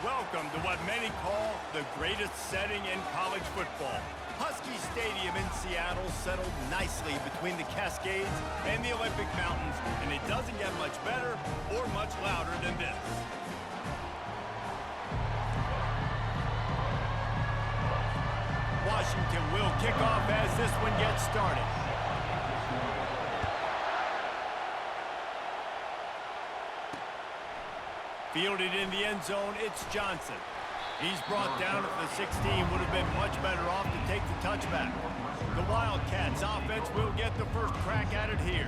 Welcome to what many call the greatest setting in college football. Husky Stadium in Seattle settled nicely between the Cascades and the Olympic Mountains, and it doesn't get much better or much louder than this. Washington will kick off as this one gets started. Fielded in the end zone, it's Johnson. He's brought down at the 16, would have been much better off to take the touchback. The Wildcats offense will get the first crack at it here.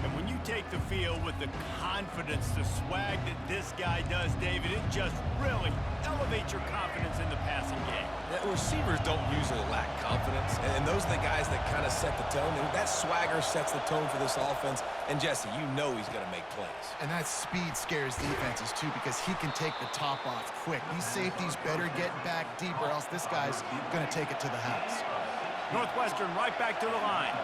And when you take the field with the confidence, the swag that this guy does, David, it just really elevates your confidence in the passing game. Yeah, receivers don't usually lack confidence, and those are the guys that kind of set the tone. And that swagger sets the tone for this offense. And Jesse, you know he's going to make plays. And that speed scares defenses too, because he can take the top off quick. These safeties better get back deep, or else this guy's going to take it to the house. Northwestern right back to the line.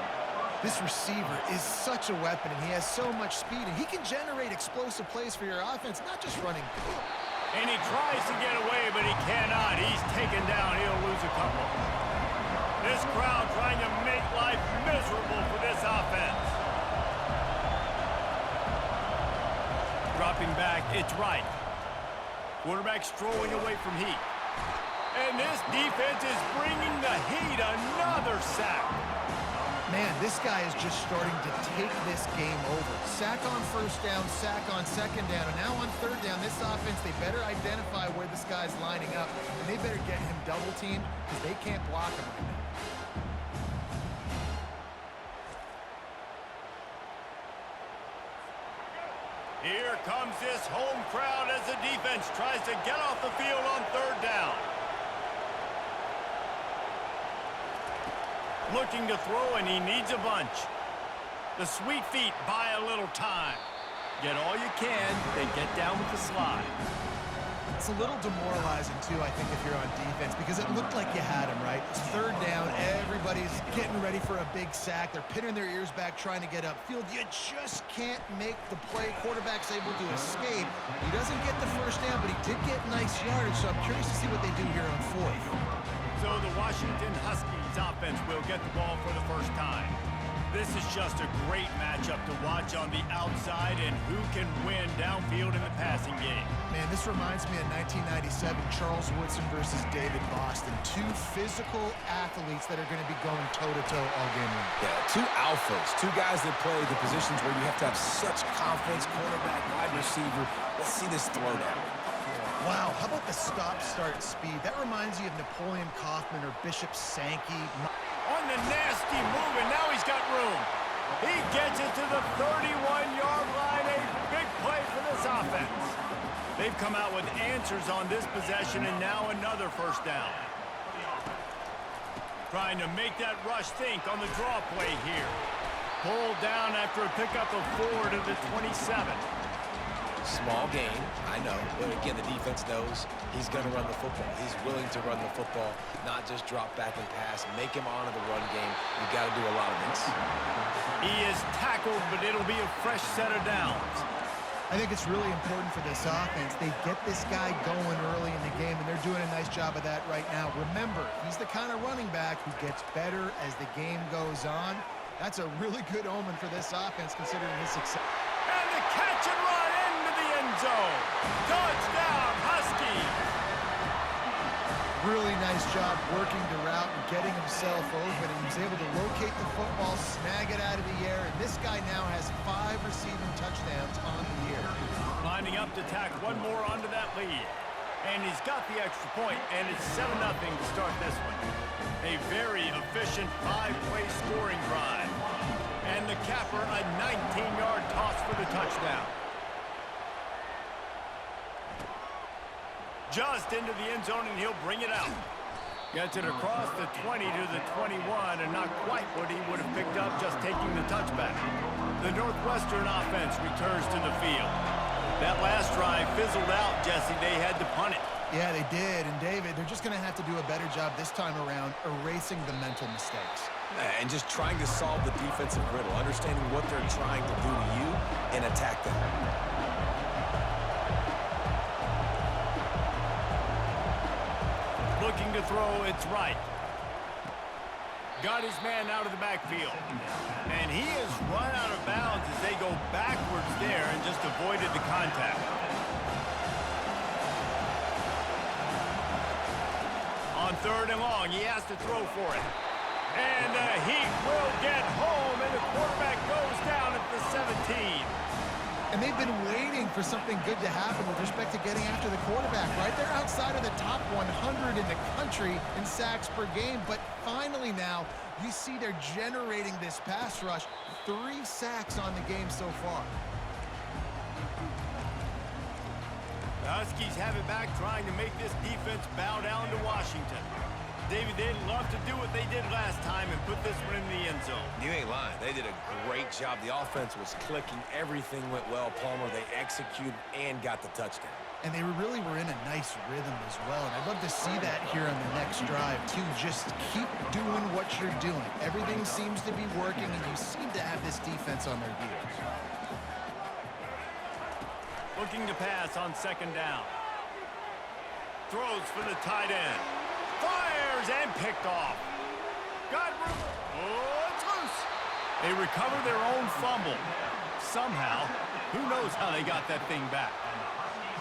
This receiver is such a weapon, and he has so much speed, and he can generate explosive plays for your offense, not just running. And he tries to get away, but he cannot. He's taken down. He'll lose a couple. This crowd trying to make life miserable for this offense. Dropping back, it's right. Quarterback strolling away from heat. And this defense is bringing the heat. Another sack. Man, this guy is just starting to take this game over. Sack on first down, sack on second down, and now on third down, this offense, they better identify where this guy's lining up, and they better get him double-teamed because they can't block him right now. Here comes this home crowd as the defense tries to get off the field on third down. Looking to throw, and he needs a bunch. The sweet feet buy a little time. Get all you can, then get down with the slide. It's a little demoralizing, too, I think, if you're on defense, because it looked like you had him, right? It's third down. Everybody's getting ready for a big sack. They're pinning their ears back, trying to get upfield. You just can't make the play. Quarterback's able to escape. He doesn't get the first down, but he did get nice yardage, so I'm curious to see what they do here on fourth. So the Washington Huskies offense will get the ball for the first time. This is just a great matchup to watch on the outside, and who can win downfield in the passing game. Man, this reminds me of 1997, Charles Woodson versus David Boston. Two physical athletes that are going to be going toe-to-toe all game long. Yeah, two alphas, two guys that play the positions where you have to have such confidence, quarterback, wide receiver. Let's see this throwdown. Wow, how about the stop-start speed? That reminds you of Napoleon Kaufman or Bishop Sankey. On the nasty move, and now he's got room. He gets it to the 31-yard line. A big play for this offense. They've come out with answers on this possession, and now another first down. Trying to make that rush think on the draw play here. Pulled down after a pickup of 4 to the 27. Small gain, I know, but again, the defense knows he's going to run the football. He's willing to run the football, not just drop back and pass, make him honor the run game. You got to do a lot of this. He is tackled, but it'll be a fresh set of downs. I think it's really important for this offense. They get this guy going early in the game, and they're doing a nice job of that right now. Remember, he's the kind of running back who gets better as the game goes on. That's a really good omen for this offense, considering his success. And the catch and run into the end zone. Touchdown, Huskies. Really nice job working the route and getting himself open, and he's able to locate the football, snag it out of the air, and this guy now has 5 receiving touchdowns on the year. Lining up to tack one more onto that lead. And he's got the extra point, and it's 7-0 to start this one. A very efficient 5-play scoring drive. And the capper, a 19-yard toss for the touchdown. Just into the end zone, and he'll bring it out. Gets it across the 20 to the 21, and not quite what he would have picked up just taking the touchback. The Northwestern offense returns to the field. That last drive fizzled out, Jesse. They had to punt it. Yeah, they did. And, David, they're just going to have to do a better job this time around erasing the mental mistakes. And just trying to solve the defensive riddle, understanding what they're trying to do to you and attack them. to throw, it's right. Got his man out of the backfield. And he has run out of bounds as they go backwards there and just avoided the contact. On 3rd and long, he has to throw for it. And he will get home, and the quarterback goes down at the 17. And they've been waiting for something good to happen with respect to getting after the quarterback, right? They're outside of the top 100 in the country in sacks per game, but finally now you see they're generating this pass rush. 3 sacks on the game so far. The Huskies have it back, trying to make this defense bow down to Washington. David, they'd love to do what they did last time and put this one in the end zone. You ain't lying. They did a great job. The offense was clicking. Everything went well. Palmer, they executed and got the touchdown. And they really were in a nice rhythm as well. And I'd love to see that here on the next drive, too. Just keep doing what you're doing. Everything seems to be working, and you seem to have this defense on their heels. Looking to pass on 2nd down. Throws for the tight end. Fires and picked off. Got room. Oh, it's loose. They recover their own fumble. Somehow, who knows how they got that thing back.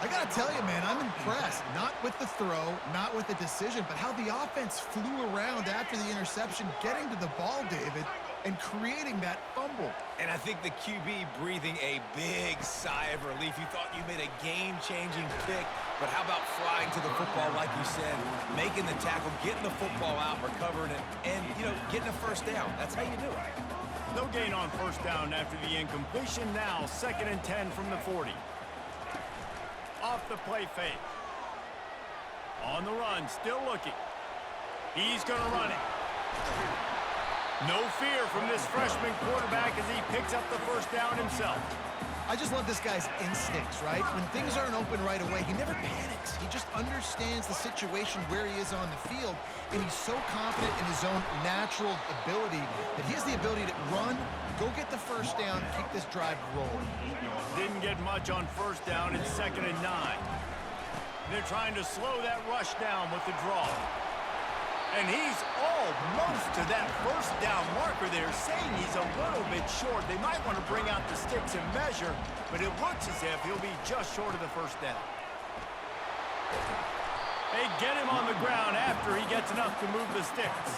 I got to tell you, man, I'm impressed. Not with the throw, not with the decision, but how the offense flew around after the interception, getting to the ball, David, and creating that fumble. And I think the QB breathing a big sigh of relief. You thought you made a game-changing pick, but how about flying to the football, like you said, making the tackle, getting the football out, recovering it, and, getting a 1st down. That's how you do it. No gain on 1st down after the incompletion. Now 2nd and 10 from the 40. Off the play fake. On the run, still looking. He's going to run it. No fear from this freshman quarterback as he picks up the 1st down himself. I just love this guy's instincts, right? When things aren't open right away, he never panics. He just understands the situation where he is on the field, and he's so confident in his own natural ability that he has the ability to run, go get the 1st down, keep this drive rolling. Didn't get much on 1st down. It's 2nd and 9. They're trying to slow that rush down with the draw. And he's almost to that 1st down marker there, saying he's a little bit short. They might want to bring out the sticks and measure, but it looks as if he'll be just short of the 1st down. They get him on the ground after he gets enough to move the sticks.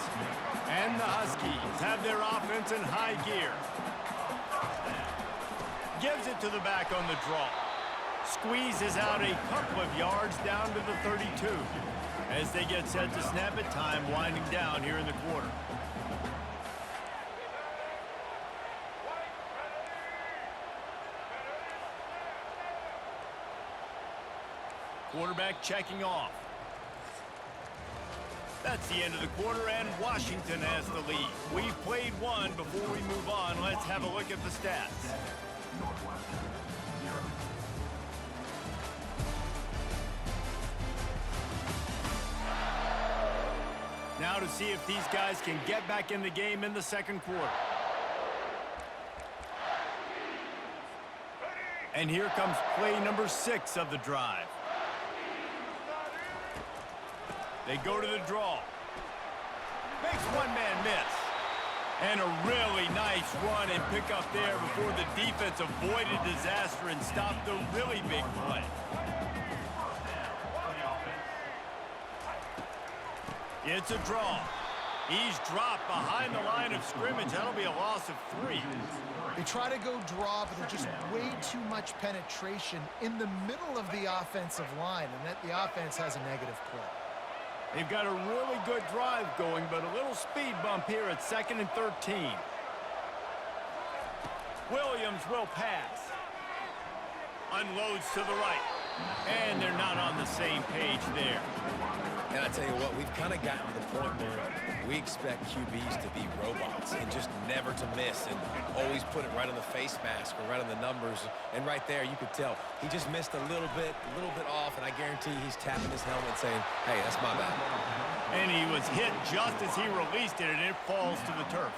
And the Huskies have their offense in high gear. Gives it to the back on the draw. Squeezes out a couple of yards down to the 32. As they get set to snap it, time winding down here in the quarter. Quarterback checking off. That's the end of the quarter, and Washington has the lead. We've played one. Before we move on, let's have a look at the stats. Now to see if these guys can get back in the game in the 2nd quarter. And here comes play number 6 of the drive. They go to the draw. Makes one man miss. And a really nice run and pick up there before the defense avoided disaster and stopped the really big play. It's a draw. He's dropped behind the line of scrimmage. That'll be a loss of 3. They try to go draw, but there's just way too much penetration in the middle of the offensive line, and that the offense has a negative play. They've got a really good drive going, but a little speed bump here at 2nd and 13. Williams will pass. Unloads to the right. And they're not on the same page there. And I tell you what, we've kind of gotten to the point where we expect QBs to be robots and just never to miss and always put it right on the face mask or right on the numbers. And right there, you could tell he just missed a little bit off, and I guarantee he's tapping his helmet saying, hey, that's my bad. And he was hit just as he released it, and it falls to the turf.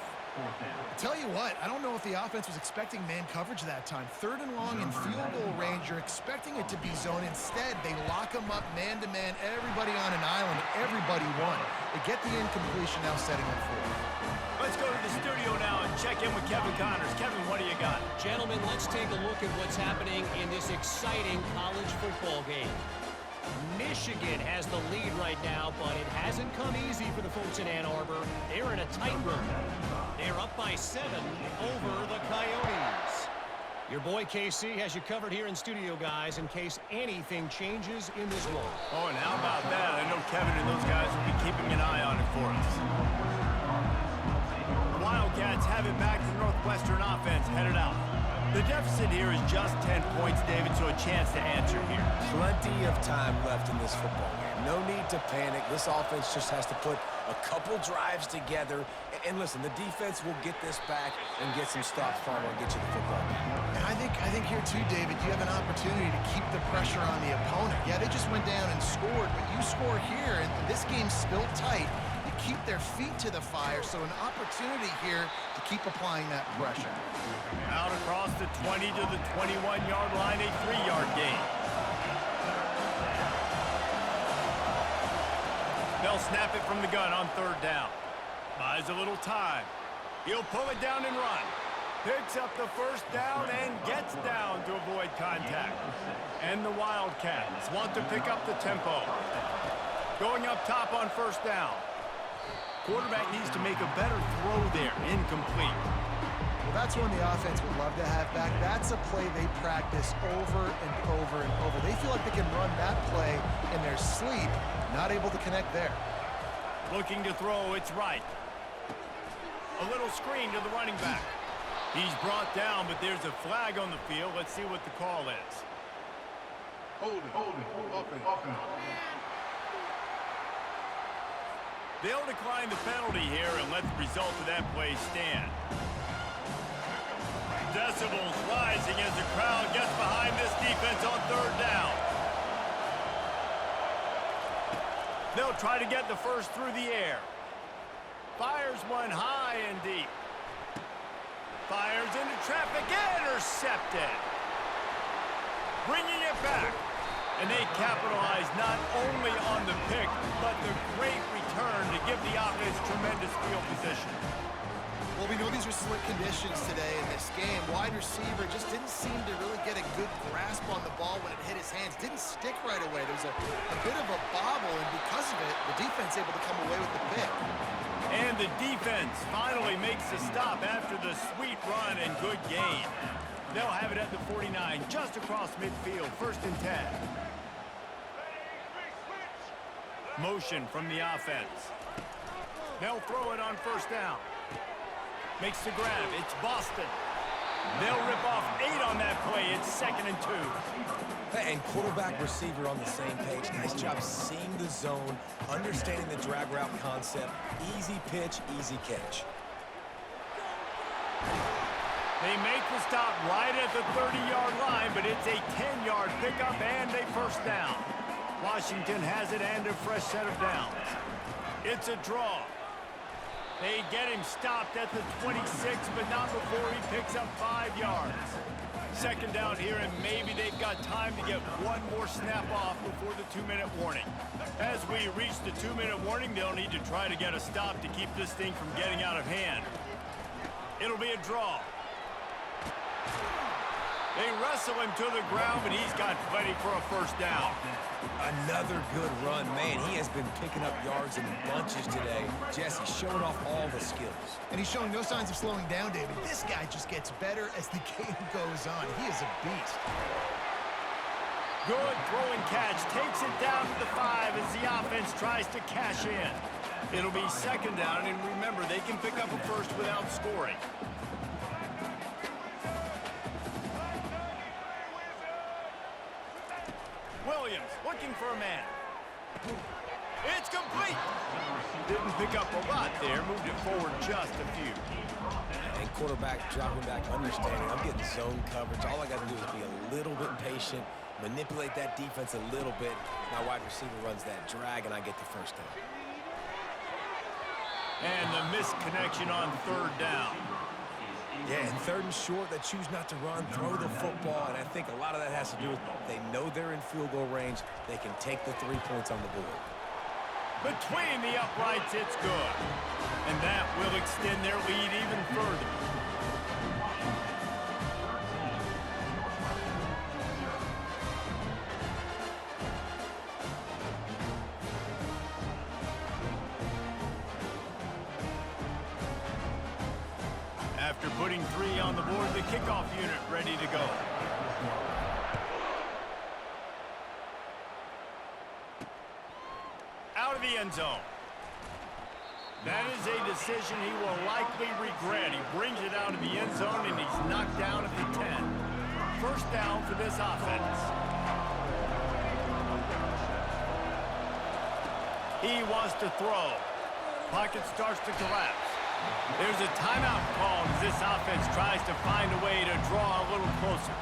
Tell you what, I don't know if the offense was expecting man coverage that time. 3rd and long in field goal range, you're expecting it to be zone. Instead, they lock them up man-to-man, everybody on an island, everybody won. They get the incompletion, now setting up 4th. Let's go to the studio now and check in with Kevin Connors. Kevin, what do you got? Gentlemen, let's take a look at what's happening in this exciting college football game. Michigan has the lead right now, but it hasn't come easy for the folks in Ann Arbor. They're in a tight room. They're up by 7 over the Coyotes. Your boy KC has you covered here in studio, guys, in case anything changes in this one. Oh, and how about that? I know Kevin and those guys will be keeping an eye on it for us. The Wildcats have it back to Northwestern offense headed out. The deficit here is just 10 points, David, so a chance to answer here. Plenty of time left in this football game. No need to panic. This offense just has to put a couple drives together. And listen, the defense will get this back and get some stops from and get you the football game. And I think here too, David, you have an opportunity to keep the pressure on the opponent. Yeah, they just went down and scored, but you score here, and this game's still tight. You keep their feet to the fire, so an opportunity here to keep applying that pressure. Out across the 20 to the 21-yard line, a 3-yard gain. They'll snap it from the gun on 3rd down. Buys a little time. He'll pull it down and run. Picks up the 1st down and gets down to avoid contact. And the Wildcats want to pick up the tempo. Going up top on 1st down. Quarterback needs to make a better throw there. Incomplete. Well, that's one the offense would love to have back. That's a play they practice over and over and over. They feel like they can run that play in their sleep. Not able to connect there. Looking to throw, it's right. A little screen to the running back. He's brought down, but there's a flag on the field. Let's see what the call is. Hold it, offense. They'll decline the penalty here and let the result of that play stand. Decibels rising as the crowd gets behind this defense on 3rd down. They'll try to get the 1st through the air. Fires one high and deep. Fires into traffic, intercepted. Bringing it back. And they capitalize not only on the pick, but the great return to give the offense tremendous field position. Well, we know these are slick conditions today in this game. Wide receiver just didn't seem to really get a good grasp on the ball when it hit his hands. Didn't stick right away. There was a bit of a bobble, and because of it, the defense able to come away with the pick. And the defense finally makes the stop after the sweet run and good gain. They'll have it at the 49, just across midfield, 1st and 10. Motion from the offense. They'll throw it on 1st down. Makes the grab. It's Boston. They'll rip off 8 on that play. It's 2nd and 2. And quarterback receiver on the same page. Nice job seeing the zone, understanding the drag route concept. Easy pitch, easy catch. They make the stop right at the 30-yard line, but it's a 10-yard pickup and a 1st down. Washington has it and a fresh set of downs. It's a draw. They get him stopped at the 26, but not before he picks up 5 yards. 2nd down here, and maybe they've got time to get one more snap off before the 2-minute warning. As we reach the 2-minute warning, they'll need to try to get a stop to keep this thing from getting out of hand. It'll be a draw. They wrestle him to the ground, but he's got plenty for a 1st down. Another good run. Man, he has been picking up yards in bunches today. Jesse showing off all the skills. And he's showing no signs of slowing down, David. This guy just gets better as the game goes on. He is a beast. Good throwing catch. Takes it down to the 5 as the offense tries to cash in. It'll be 2nd down, and remember, they can pick up a 1st without scoring. Williams looking for a man. It's complete. Didn't pick up a lot there. Moved it forward just a few. And quarterback dropping back, understanding I'm getting zone coverage. All I got to do is be a little bit patient, manipulate that defense a little bit. My wide receiver runs that drag, and I get the 1st down. And the missed connection on third down. Yeah, and third and short, they choose not to run, throw the football, and I think a lot of that has to do with they know they're in field goal range. They can take the 3 points on the board. Between the uprights, it's good. And that will extend their lead even further. After putting 3 on the board, the kickoff unit ready to go. Out of the end zone. That is a decision he will likely regret. He brings it out of the end zone, and he's knocked down at the 10. First down for this offense. He wants to throw. Pocket starts to collapse. There's a timeout called as this offense tries to find a way to draw a little closer.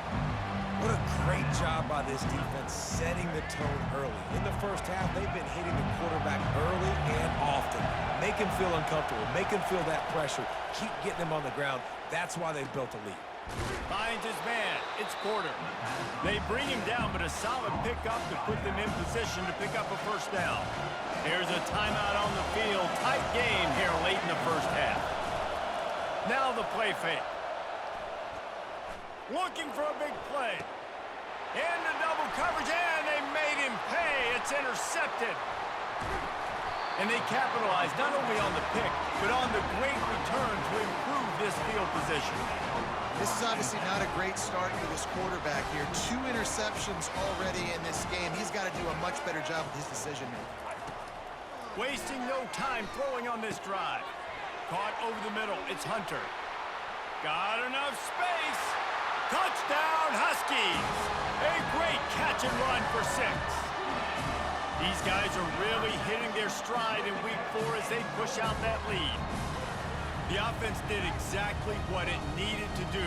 What a great job by this defense setting the tone early. In the first half, they've been hitting the quarterback early and often. Make him feel uncomfortable. Make him feel that pressure. Keep getting him on the ground. That's why they've built a lead. Finds his man. It's Porter. They bring him down, but a solid pickup to put them in position to pick up a first down. Here's a timeout on the field. Tight game here late in the first half. Now the play fake. Looking for a big play. Into double coverage, and they made him pay. It's intercepted. And they capitalized not only on the pick, but on the great return to improve this field position. This is obviously not a great start for this quarterback here. 2 interceptions already in this game. He's got to do a much better job with his decision making. Wasting no time throwing on this drive. Caught over the middle. It's Hunter. Got enough space. Touchdown, Huskies! A great catch and run for 6. These guys are really hitting their stride in week 4 as they push out that lead. The offense did exactly what it needed to do,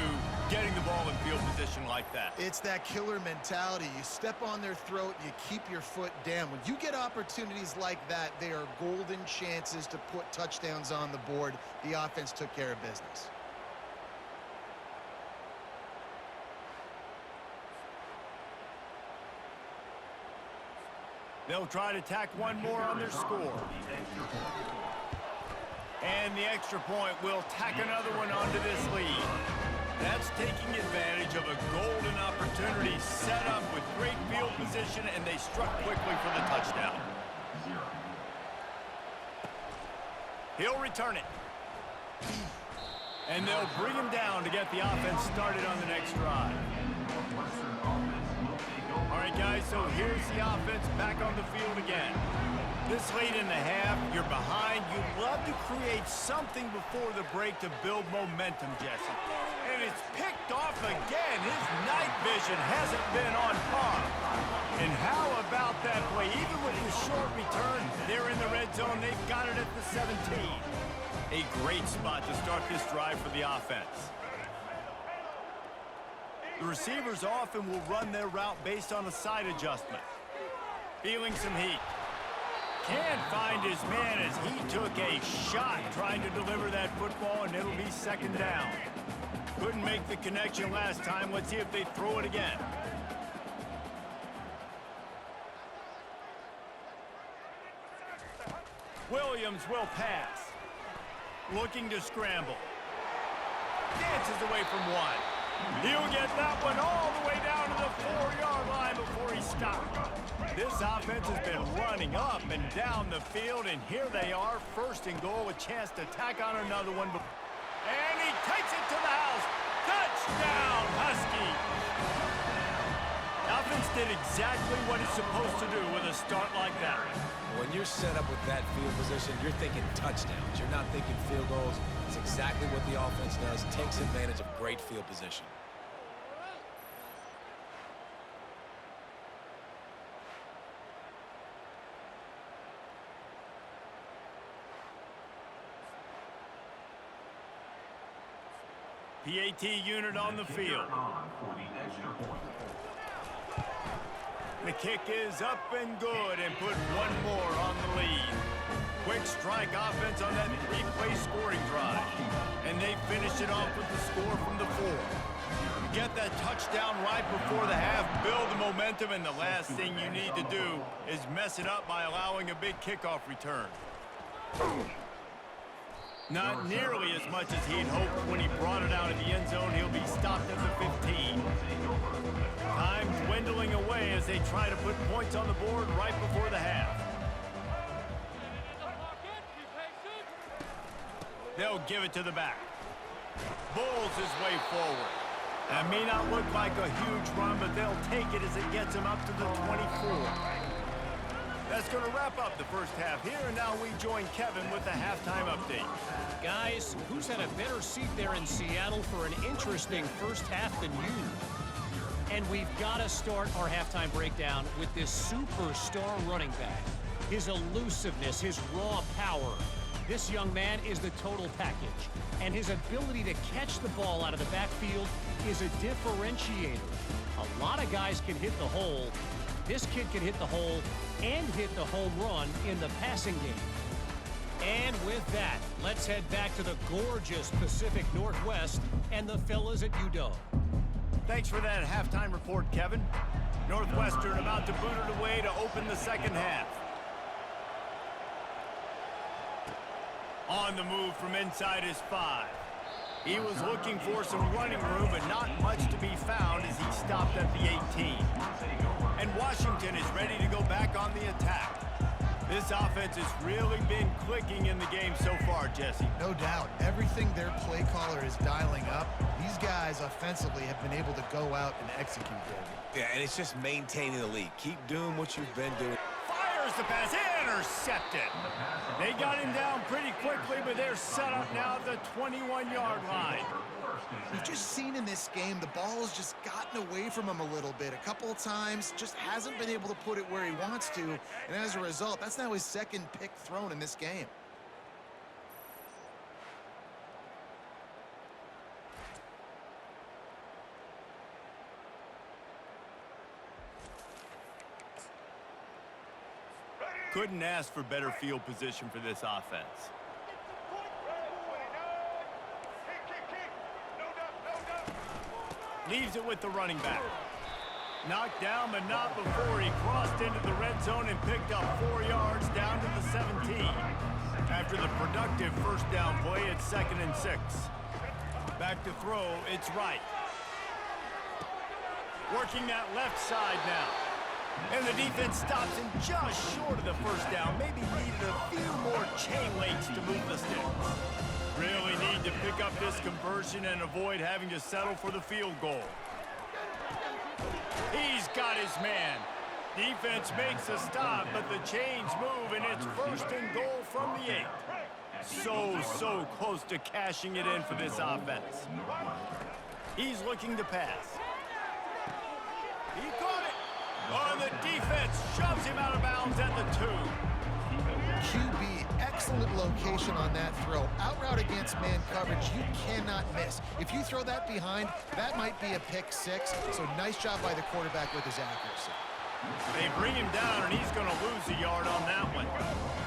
getting the ball in field position like that. It's that killer mentality. You step on their throat, you keep your foot down. When you get opportunities like that, they are golden chances to put touchdowns on the board. The offense took care of business. They'll try to tack one more on their score. And the extra point will tack another one onto this lead. That's taking advantage of a golden opportunity set up with great field position, and they struck quickly for the touchdown. He'll return it. And they'll bring him down to get the offense started on the next drive. All right, guys, so here's the offense back on the field again. This late in the half, you're behind. You love to create something before the break to build momentum, Jesse. And it's picked off again. His night vision hasn't been on par. And how about that play? Even with the short return, they're in the red zone. They've got it at the 17. A great spot to start this drive for the offense. The receivers often will run their route based on a side adjustment. Feeling some heat. Can't find his man as he took a shot trying to deliver that football, and it'll be second down. Couldn't make the connection last time. Let's see if they throw it again. Williams will pass. Looking to scramble. Dances away from one. He'll get that one all the way down to the 4-yard line before he stopped. This offense has been running up and down the field, and here they are, first and goal, a chance to tack on another one. And he takes it to the house. Touchdown, Huskies! Offense did exactly what it's supposed to do with a start like that. When you're set up with that field position, you're thinking touchdowns. You're not thinking field goals. It's exactly what the offense does. Takes advantage of great field position. PAT unit on the field. The kick is up and good, and put one more on the lead. Quick strike offense on that three-play scoring drive. And they finish it off with the score from the 4. Get that touchdown right before the half, build the momentum, and the last thing you need to do is mess it up by allowing a big kickoff return. Not nearly as much as he'd hoped when he brought it out of the end zone. He'll be stopped at the 15. Time dwindling away as they try to put points on the board right before the half. They'll give it to the back. Bulls his way forward. That may not look like a huge run, but they'll take it as it gets him up to the 24. That's going to wrap up the first half here, and now we join Kevin with the halftime update. Guys, who's had a better seat there in Seattle for an interesting first half than you? And we've got to start our halftime breakdown with this superstar running back. His elusiveness, his raw power. This young man is the total package, and his ability to catch the ball out of the backfield is a differentiator. A lot of guys can hit the hole. This kid can hit the hole and hit the home run in the passing game. And with that, let's head back to the gorgeous Pacific Northwest and the fellas at UW. Thanks for that halftime report, Kevin. Northwestern about to boot it away to open the second half. On the move from inside his 5. He was looking for some running room, but not much to be found as he stopped at the 18. And Washington is ready to go back on the attack. This offense has really been clicking in the game so far, Jesse. No doubt. Everything their play caller is dialing up, these guys offensively have been able to go out and execute there. Yeah, and it's just maintaining the lead. Keep doing what you've been doing. Fires the pass, intercepted. They got him down pretty quickly, but they're set up now at the 21-yard line. We've just seen in this game the ball has just gotten away from him a little bit. A couple of times, just hasn't been able to put it where he wants to, and as a result, that's now his second pick thrown in this game. Couldn't ask for better field position for this offense. Leaves it with the running back. Knocked down, but not before he crossed into the red zone and picked up 4 yards down to the 17. After the productive first down play, it's 2nd and 6. Back to throw, it's right. Working that left side now. And the defense stops him just short of the first down. Maybe needed a few more chain links to move the sticks. Really need to pick up this conversion and avoid having to settle for the field goal. He's got his man. Defense makes a stop, but the chains move, and it's 1st and goal from the 8. So close to cashing it in for this offense. He's looking to pass. He caught it. Oh, the defense shoves him out of bounds at the 2. QB, excellent location on that throw. Out route against man coverage, you cannot miss. If you throw that behind, that might be a pick 6. So nice job by the quarterback with his accuracy. They bring him down, and he's going to lose a yard on that one.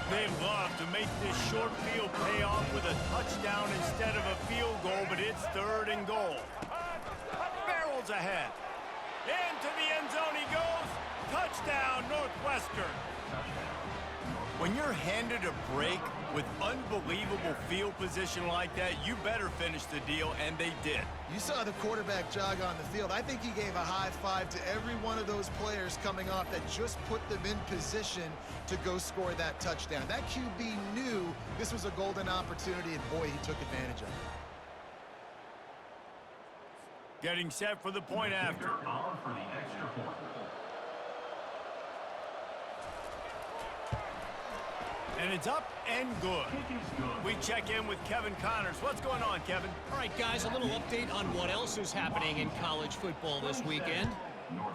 They love to make this short field pay off with a touchdown instead of a field goal, but it's 3rd and goal. Barrels ahead. Into the end zone he goes. Touchdown, Northwestern. When you're handed a break with unbelievable field position like that, you better finish the deal, and they did. You saw the quarterback jog on the field. I think he gave a high five to every one of those players coming off that just put them in position to go score that touchdown. That QB knew this was a golden opportunity, and boy, he took advantage of it. Getting set for the point after. And it's up and good. We check in with Kevin Connors. What's going on, Kevin? All right, guys, a little update on what else is happening in college football this weekend.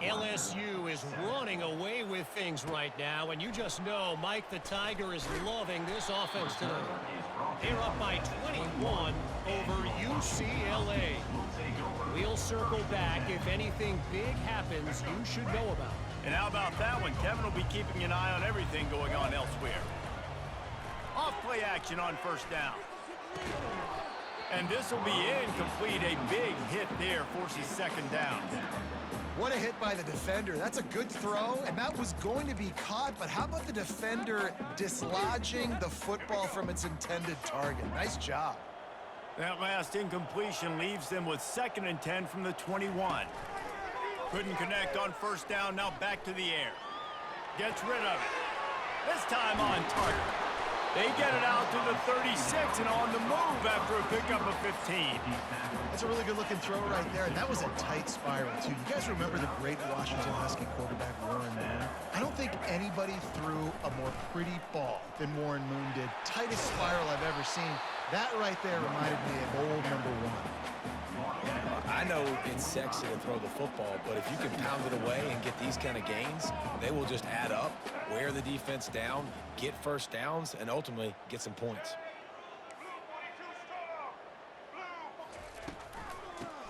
LSU is running away with things right now, and you just know Mike the Tiger is loving this offense today. They're up by 21 over UCLA. We'll circle back if anything big happens you should know about. And how about that one? Kevin will be keeping an eye on everything going on elsewhere. play action on first down. And this will be incomplete. A big hit there forces second down. What a hit by the defender. That's a good throw, and that was going to be caught, but how about the defender dislodging the football from its intended target? Nice job. That last incompletion leaves them with 2nd and 10 from the 21. Couldn't connect on first down, now back to the air. Gets rid of it. This time on target. They get it out to the 36 and on the move after a pickup of 15. That's a really good-looking throw right there, and that was a tight spiral, too. You guys remember the great Washington Husky quarterback Warren Moon? I don't think anybody threw a more pretty ball than Warren Moon did. Tightest spiral I've ever seen. That right there reminded me of old number 1. I know it's sexy to throw the football, but if you can pound it away and get these kind of gains, they will just add up, wear the defense down, get first downs, and ultimately get some points.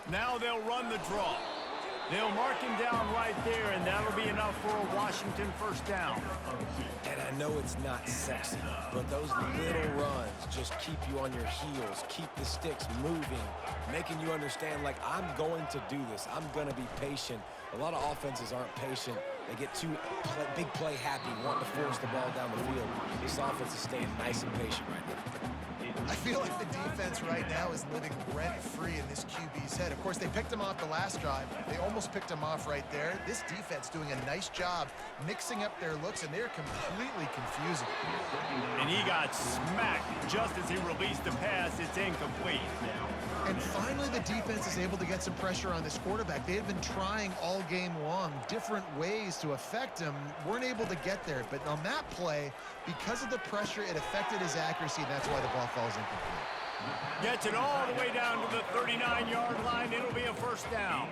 Now they'll run the draw. They'll mark him down right there, and that'll be enough for a Washington first down. And I know it's not sexy, but those little runs just keep you on your heels, keep the sticks moving, making you understand, like, I'm going to do this. I'm going to be patient. A lot of offenses aren't patient. They get too big play happy, wanting to force the ball down the field. This offense is staying nice and patient right now. I feel like the defense right now is living rent-free in this QB's head. Of course, they picked him off the last drive. They almost picked him off right there. This defense doing a nice job mixing up their looks, and they're completely confusing. And he got smacked just as he released the pass. It's incomplete. And finally, the defense is able to get some pressure on this quarterback. They had been trying all game long different ways to affect him. Weren't able to get there. But on that play, because of the pressure, it affected his accuracy, and that's why the ball falls incomplete. Gets it all the way down to the 39-yard line. It'll be a first down.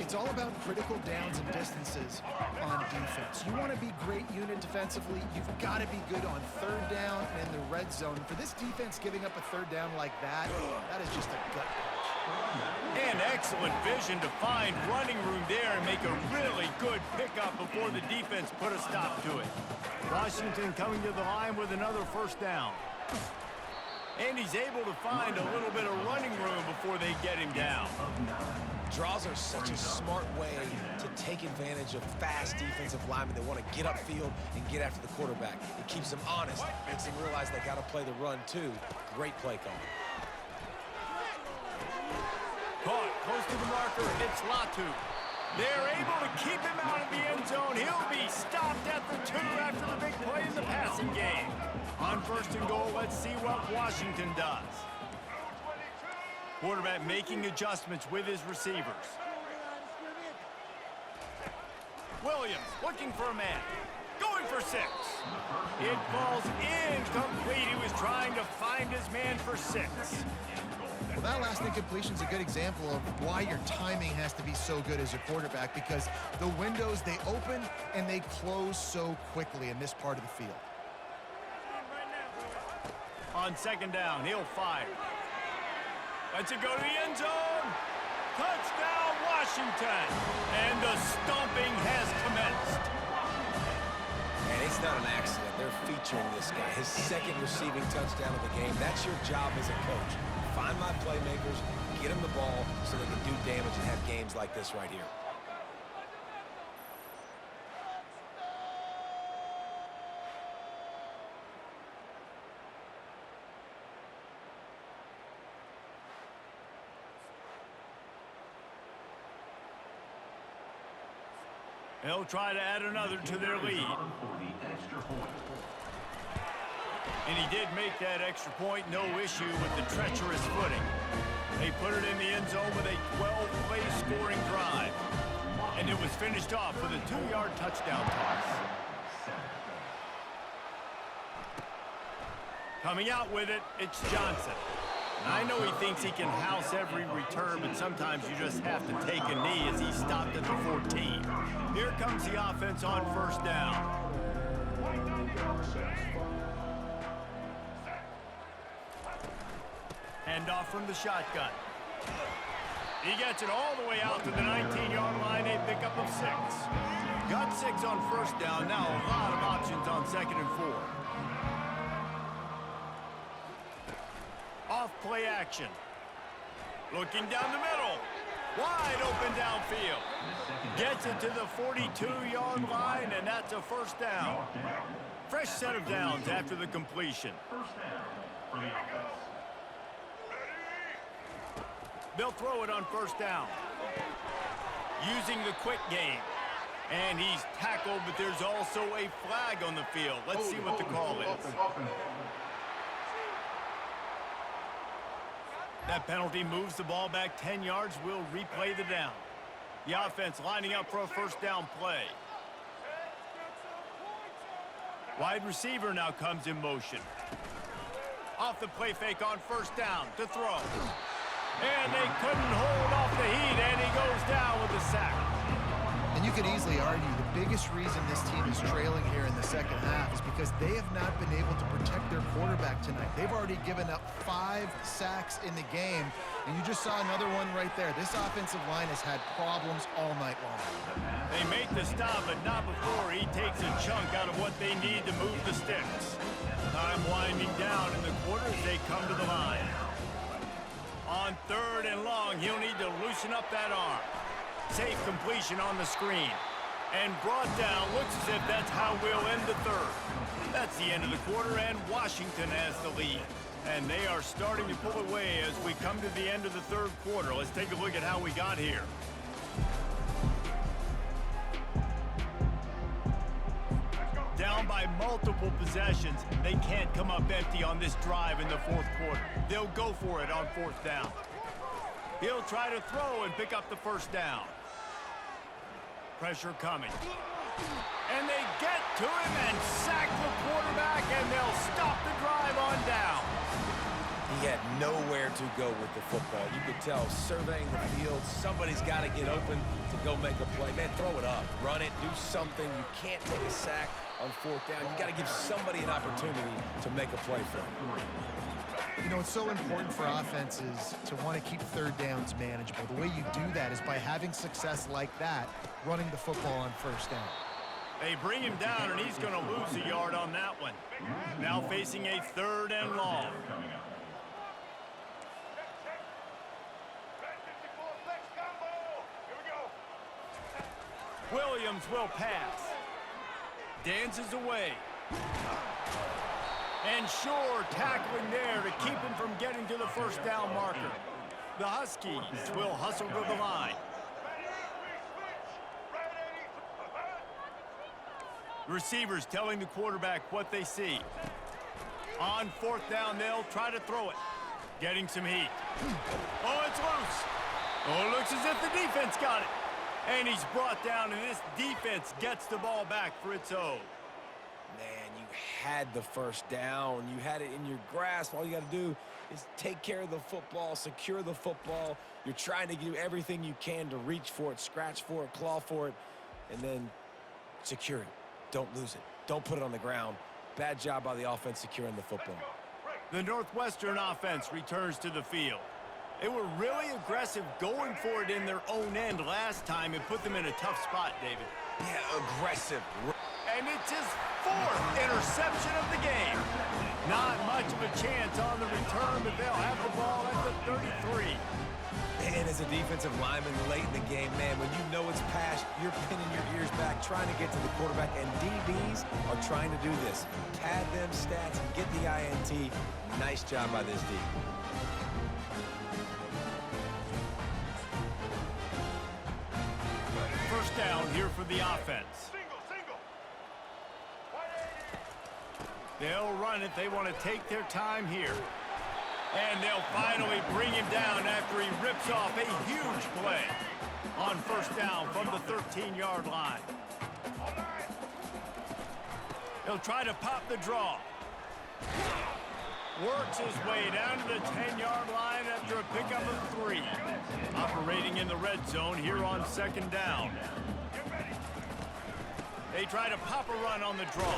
It's all about critical downs and distances on defense. You want to be great unit defensively, you've got to be good on third down and in the red zone. For this defense giving up a third down like that, that is just a gut punch. And excellent vision to find running room there and make a really good pickup before the defense put a stop to it. Washington coming to the line with another first down. And he's able to find a little bit of running room before they get him down. Draws are such a smart way to take advantage of fast defensive linemen that want to get upfield and get after the quarterback. It keeps them honest, makes them realize they got to play the run too. Great play call. Caught close to the marker. It's Latu. They're able to keep him out of the end zone. He'll be stopped at the 2 after the big play in the passing game. On first and goal, let's see what Washington does. Quarterback making adjustments with his receivers. Williams looking for a man. Going for 6. It falls incomplete. He was trying to find his man for 6. Well, that last incompletion is a good example of why your timing has to be so good as a quarterback, because the windows, they open and they close so quickly in this part of the field. On second down, he'll fire. Lets it go to the end zone. Touchdown, Washington. And the stomping has commenced. And it's not an accident. They're featuring this guy. His 2nd receiving touchdown of the game. That's your job as a coach. Find my playmakers, get them the ball so they can do damage and have games like this right here. They'll try to add another to their lead. And he did make that extra point, no issue with the treacherous footing. They put it in the end zone with a 12-play scoring drive. And it was finished off with a 2-yard touchdown toss. Coming out with it, it's Johnson. I know he thinks he can house every return, but sometimes you just have to take a knee as he stopped at the 14. Here comes the offense on first down. Handoff from the shotgun. He gets it all the way out to the 19-yard line, a pickup of 6. Got 6 on first down, now a lot of options on 2nd and 4. play action. Looking down the middle. Wide open downfield. Gets it to the 42-yard line, and that's a first down. Fresh set of downs after the completion. They'll throw it on first down. Using the quick game. And he's tackled, but there's also a flag on the field. Let's see what the call is. That penalty moves the ball back 10 yards. We'll replay the down. The offense lining up for a first down play. Wide receiver now comes in motion. Off the play fake on first down to throw. And they couldn't hold off the heat, and he goes down with a sack. And you could easily argue the biggest reason this team is trailing here in the second half is because they have not been able to protect their quarterback tonight. They've already given up 5 sacks in the game, and you just saw another one right there. This offensive line has had problems all night long. They make the stop, but not before he takes a chunk out of what they need to move the sticks. Time winding down in the quarter as they come to the line. On 3rd and long, he'll need to loosen up that arm. Safe completion on the screen. And brought down. Looks as if that's how we'll end the 3rd. That's the end of the quarter, and Washington has the lead. And they are starting to pull away as we come to the end of the 3rd quarter. Let's take a look at how we got here. Down by multiple possessions. They can't come up empty on this drive in the 4th quarter. They'll go for it on 4th down. He'll try to throw and pick up the first down. Pressure coming. And they get to him and sack the quarterback, and they'll stop the drive on down. He had nowhere to go with the football. You could tell, surveying the field, somebody's got to get open to go make a play. Man, throw it up, run it, do something. You can't take a sack on 4th down. You got to give somebody an opportunity to make a play for him. You know, it's so important for offenses to want to keep 3rd downs manageable. The way you do that is by having success like that, running the football on 1st down. They bring him down, and he's going to lose a yard on that one. Now facing a 3rd and long. Williams will pass. Dances away. And Shore tackling there to keep him from getting to the first down marker. The Huskies will hustle to the line. Receivers telling the quarterback what they see. On 4th down, they'll try to throw it. Getting some heat. Oh, it's loose. Oh, it looks as if the defense got it. And he's brought down, and this defense gets the ball back for its own. Man, you had the first down. You had it in your grasp. All you got to do is take care of the football, secure the football. You're trying to do everything you can to reach for it, scratch for it, claw for it, and then secure it. Don't lose it. Don't put it on the ground. Bad job by the offense securing the football. The Northwestern offense returns to the field. They were really aggressive going for it in their own end last time and put them in a tough spot, David. Yeah, aggressive. And it's his 4th interception of the game. Not much of a chance on the return, but they'll have the ball at the 33. And as a defensive lineman late in the game, man, when you know it's past, you're pinning your ears back, trying to get to the quarterback, and DBs are trying to do this. Pad them stats and get the INT. Nice job by this D. First down here for the offense. They'll run it. They want to take their time here. And they'll finally bring him down after he rips off a huge play on first down from the 13-yard line. He'll try to pop the draw. Works his way down to the 10-yard line after a pickup of 3. Operating in the red zone here on 2nd down. They try to pop a run on the draw.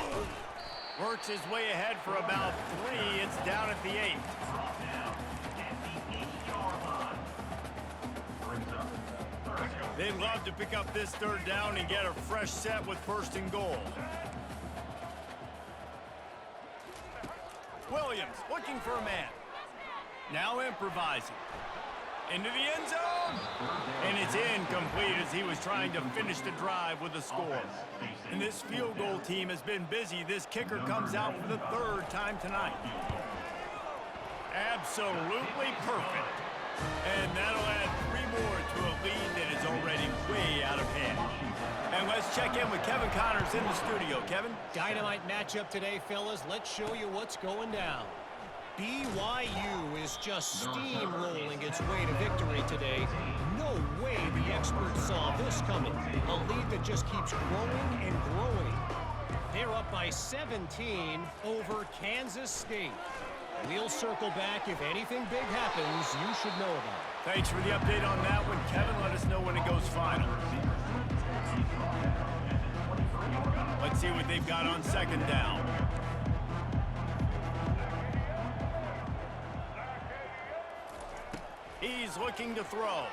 Works his way ahead for about 3. It's down at the 8. They'd love to pick up this 3rd down and get a fresh set with 1st and goal. Williams looking for a man. Now improvising. Into the end zone. And it's incomplete as he was trying to finish the drive with a score. And this field goal team has been busy. This kicker comes out for the third time tonight. Absolutely perfect. And that'll add 3 more to a lead that is already way out of hand. And let's check in with Kevin Connors in the studio. Kevin? Dynamite matchup today, fellas. Let's show you what's going down. BYU is just steamrolling its way to victory today. No way the experts saw this coming. A lead that just keeps growing and growing. They're up by 17 over Kansas State. We'll circle back. If anything big happens, you should know about it. Thanks for the update on that one, Kevin. Let us know when it goes final. Let's see what they've got on second down. He's looking to throw.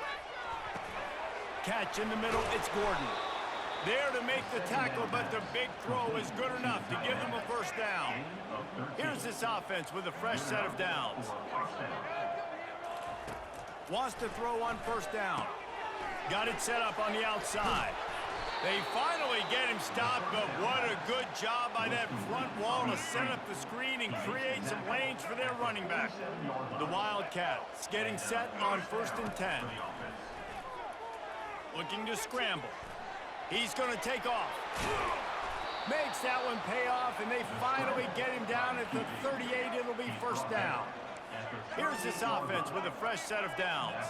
Catch in the middle, it's Gordon. There to make the tackle, but the big throw is good enough to give them a first down. Here's this offense with a fresh set of downs. Wants to throw on first down. Got it set up on the outside. They finally get him stopped, but what a good job by that front wall to set up the screen and create some lanes for their running back. The Wildcats getting set on 1st and 10. Looking to scramble. He's going to take off. Makes that one pay off, and they finally get him down at the 38. It'll be first down. Here's this offense with a fresh set of downs.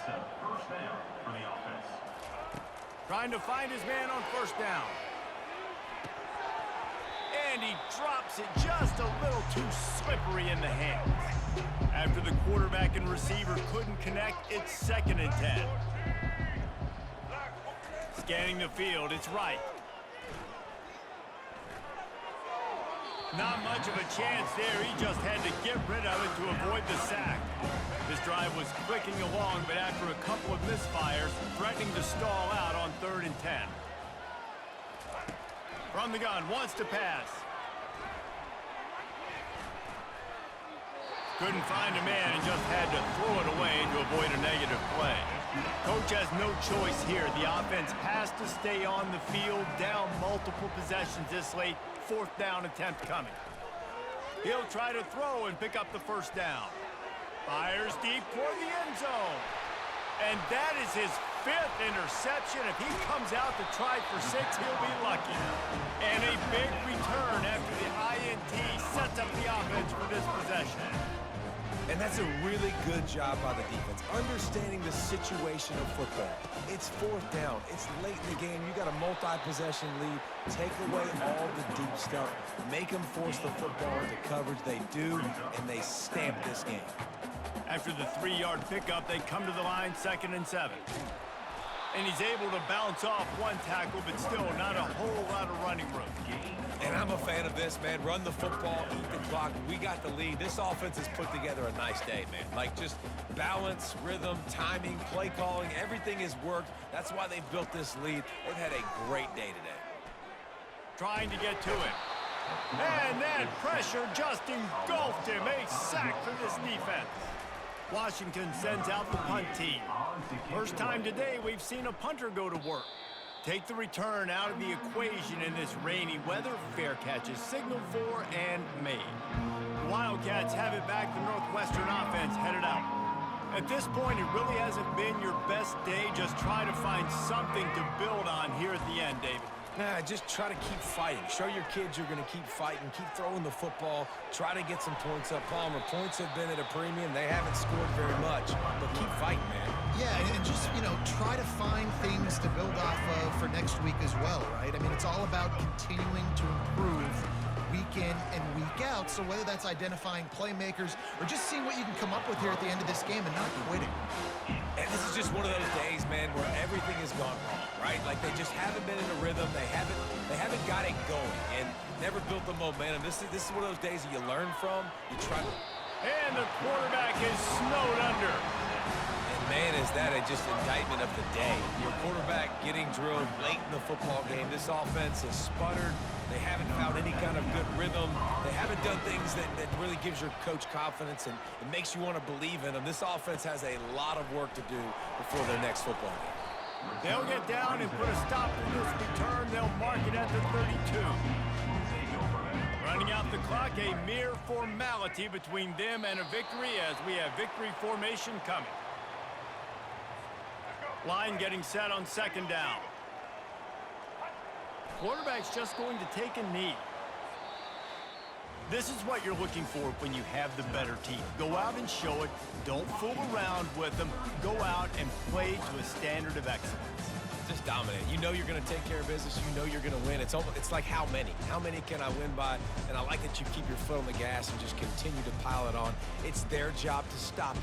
Trying to find his man on first down. And he drops it just a little too slippery in the hands. After the quarterback and receiver couldn't connect, it's 2nd and 10. Scanning the field, it's right. Not much of a chance there. He just had to get rid of it to avoid the sack. This drive was clicking along, but after a couple of misfires, threatening to stall out on 3rd and 10. From the gun, wants to pass. Couldn't find a man and just had to throw it away to avoid a negative play. Coach has no choice here. The offense has to stay on the field, down multiple possessions this late. 4th down attempt coming. He'll try to throw and pick up the first down. Fires deep toward the end zone. And that is his 5th interception. If he comes out to try for 6, he'll be lucky. And a big return after the INT sets up the offense for this possession. And that's a really good job by the defense, understanding the situation of football. It's 4th down. It's late in the game. You got a multi-possession lead. Take away all the deep stuff. Make them force the football into coverage. They do, and they stamp this game. After the 3-yard pickup, they come to the line 2nd and 7. And he's able to bounce off one tackle, but still not a whole lot of running room. And I'm a fan of this, man. Run the football, eat the clock. We got the lead. This offense has put together a nice day, man. Like, just balance, rhythm, timing, play calling, everything has worked. That's why they've built this lead. They've had a great day today. Trying to get to him. And that pressure just engulfed him. A sack for this defense. Washington sends out the punt team. First time today we've seen a punter go to work. Take the return out of the equation in this rainy weather. Fair catches signaled for and made. Wildcats have it back. The Northwestern offense headed out. At this point, it really hasn't been your best day. Just try to find something to build on here at the end, David. Nah, just try to keep fighting. Show your kids you're going to keep fighting. Keep throwing the football. Try to get some points up. Palmer, points have been at a premium. They haven't scored very much, but keep fighting, man. Yeah, and just, try to find things to build off of for next week as well, right? I mean, it's all about continuing to improve week in and week out. So whether that's identifying playmakers or just seeing what you can come up with here at the end of this game and not quitting. And this is just one of those days, man, where everything has gone wrong, right? Like, they just haven't been in a rhythm. They haven't got it going and never built the momentum. This is one of those days that you learn from. You try to... And the quarterback is snowed under. And Man, is that just indictment of the day. Your quarterback getting drilled late in the football game. This offense has sputtered. They haven't found any kind of good rhythm. They haven't done things that really gives your coach confidence and it makes you want to believe in them. This offense has a lot of work to do before their next football game. They'll get down and put a stop to this return. They'll mark it at the 32. Running out the clock, a mere formality between them and a victory as we have victory formation coming. Line getting set on second down. Quarterback's just going to take a knee. This is what you're looking for when you have the better team. Go out and show it. Don't fool around with them. Go out and play to a standard of excellence. Just dominate. You know you're going to take care of business. You know you're going to win. It's like how many? How many can I win by? And I like that you keep your foot on the gas and just continue to pile it on. It's their job to stop you.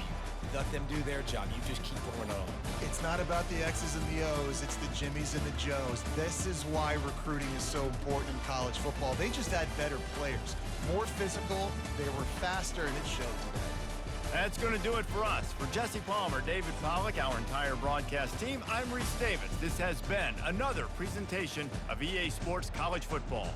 Let them do their job. You just keep pouring it on. It's not about the X's and the O's. It's the Jimmies and the Joes. This is why recruiting is so important in college football. They just had better players. More physical. They were faster, and it showed today. That's going to do it for us. For Jesse Palmer, David Pollack, our entire broadcast team, I'm Reese Davis. This has been another presentation of EA Sports College Football.